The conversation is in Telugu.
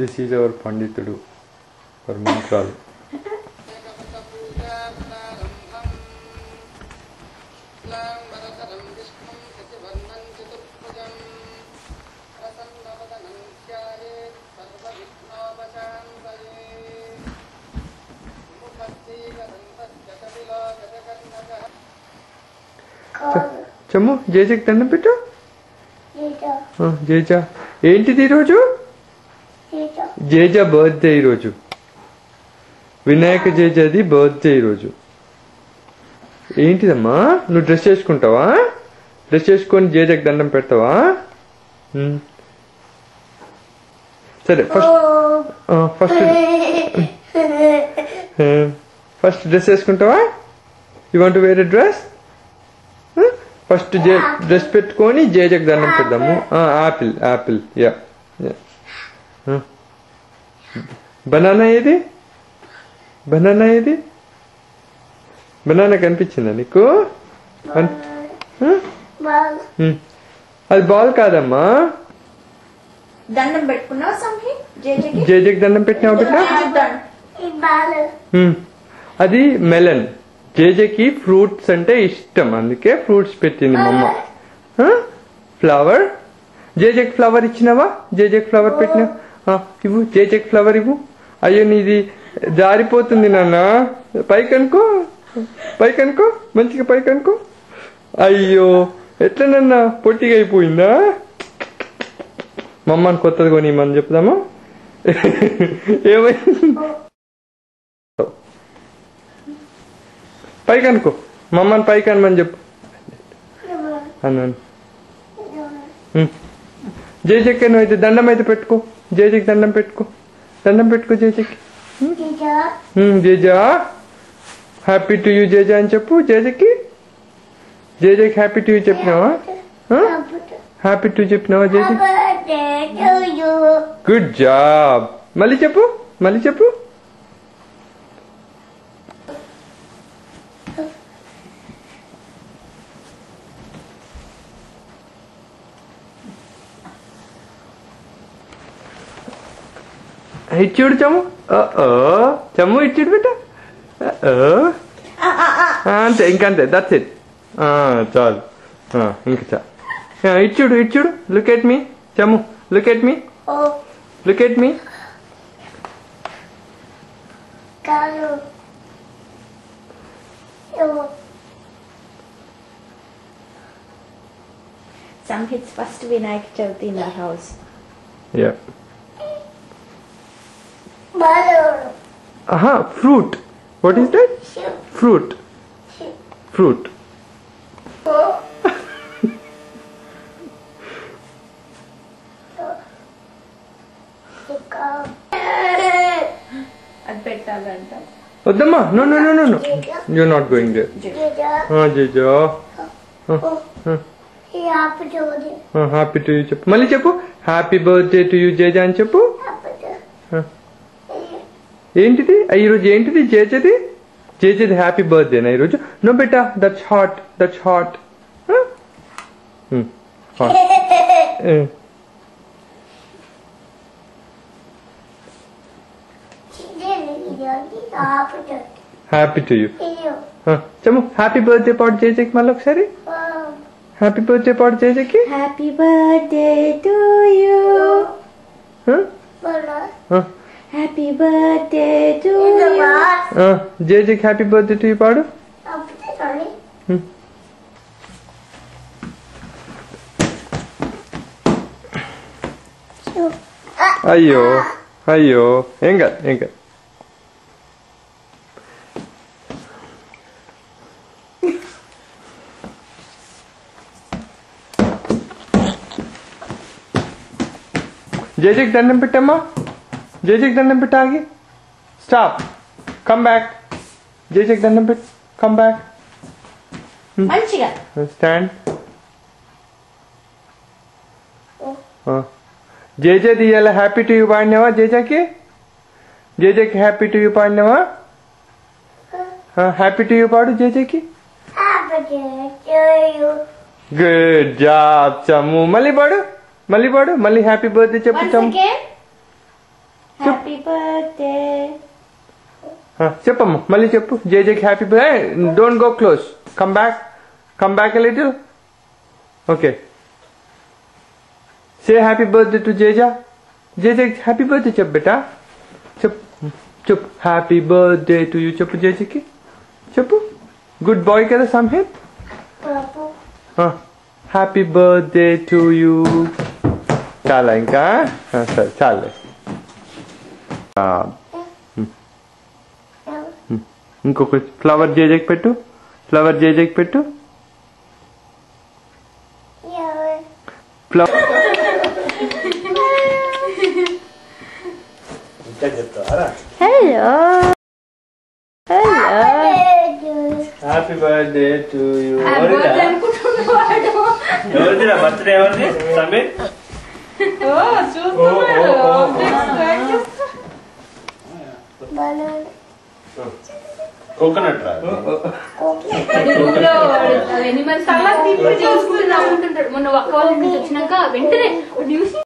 దిస్ ఈజ్ అవర్ పండితుడు ఫర్ మంత్రాలు. చమ్ము జేజకి దండం పెట్టు. జేజా ఏంటిది ఈరోజు? జేజా బర్త్డే ఈరోజు. వినాయక జేజాది బర్త్డే ఈరోజు. ఏంటిదమ్మా నువ్వు డ్రెస్ చేసుకుంటావా? డ్రెస్ చేసుకొని జేజకి దండం పెడతావా? సరే ఫస్ట్ డ్రెస్ వేసుకుంటావా? You want to wear a dress? First dress పెట్టుకొని జేజకి దండం పెడదాము. Apple apple ya. బనానా ఏది? బనానా ఏది? బనానా కనిపించిందా నీకు? అది బాల్ కాదమ్మా. దండం పెట్టుకున్నావా? జేజకి దండం పెట్టినావు బిడ్డ? అది మెలన్. జేజకి ఫ్రూట్స్ అంటే ఇష్టం, అందుకే ఫ్రూట్స్ పెట్టింది మమ్మ. ఫ్లవర్. జేజకి ఫ్లవర్ ఇచ్చినావా? జేజకి ఫ్లవర్ పెట్టినావా? ఇవ్వు జేజకి ఫ్లవర్ ఇవ్వు. అయ్యో నీది జారిపోతుంది నాన్న. పైకనుకో పైకనుకో మంచిగా పైకనుకో. అయ్యో ఎట్లా నాన్న పొట్టిగా అయిపోయిందా? మమ్మని కొత్తది కొనిమని చెప్దామా? ఏమైంది? పైకి అనుకో. మమ్మల్ని పైకి అనమని చెప్పు అన్నాను. జేజకి నువ్వు అయితే దండం అయితే పెట్టుకో. జేజకి దండం పెట్టుకో. దండం పెట్టుకో జేజకి. జేజా హ్యాపీ టు యూ జేజా అని చెప్పు జేజకి. జేజకి హ్యాపీ టు యూ చెప్పినావా? హ్యాపీ టు చెప్పినావా జేజకి? Good job. మళ్ళీ చెప్పు మళ్ళీ చెప్పు. ఇచ్చుడు చమ్ము. చమ్ము ఇచ్చుడు బిడ్డ. అంతే ఇంకంతే. That's it. చాలు ఇంకా చాలు. ఇచ్చుడు ఇచ్చుడు. Look at me Chammu. Look at me. Look at me. Samhit's first Vinayak Chavati in our house. Yeah. Fruit. What is that? Fruit. Fruit. Oddamma, no. You're not going there. Jeja. Happy to you cheppu. Malli cheppu. Happy birthday to you Jeja అని చెప్పు. ఏంటిది ఈరోజు? ఏంటిది జేజది? జేజది హ్యాపీ బర్త్డేనా ఈరోజు? నో బేటా that's hot. That's hot. Happy to you. Chammu happy birthday పాడు జేజకి మళ్ళీ ఒకసారి. హ్యాపీ బర్త్డే పాడు జేజకి. Happy birthday to you. Happy birthday to you. జేజకి హ్యాపీ బర్త్డే టు యూ పాడు. అయ్యో అయ్యో ఏం కాదు ఏం కాదు. జేజకి దండం పెట్టమ్మా. జేజకి దండం పెట్ట. ఆగి స్టాప్. Come back. జేజకి దండం పెట్టు. Come back. మంచిగా స్టాండ్. జేజది ఇలా హ్యాపీ టు యూ పాడినావా? జేజకి జేజకి హ్యాపీ టు యూ పాడినావా? హ్యాపీ టు యూ పాడు జేజకి. Good job చమ్ము. మళ్ళీ పాడు మళ్ళీ పాడు. మళ్ళీ హ్యాపీ బర్త్డే చెప్పు చమ్ము. Happy birthday. చెప్పమ్మా మళ్ళీ చెప్పు జేజేకి happy birthday don't go close come back a little okay say happy birthday to జేజేకి హ్యాపీ బర్త్డే చెప్పు బేటా చెప్పు హ్యాపీ బర్త్డే టు యూ చెప్పు జేజేకి చెప్పు గుడ్ బాయ్ కదా Samhit happy birthday to you చాలా ఇంకా సరే చాలే ఇంకొక ఫ్లవర్ జేజేకి పెట్టు flower Hello. Happy birthday to you ఎవరిదిరా బర్త్డే ఎవరిది సమీర్ కోకోనట్ రా మొన్న ఒక్క వాళ్ళ నుంచి వచ్చినాక వెంటనే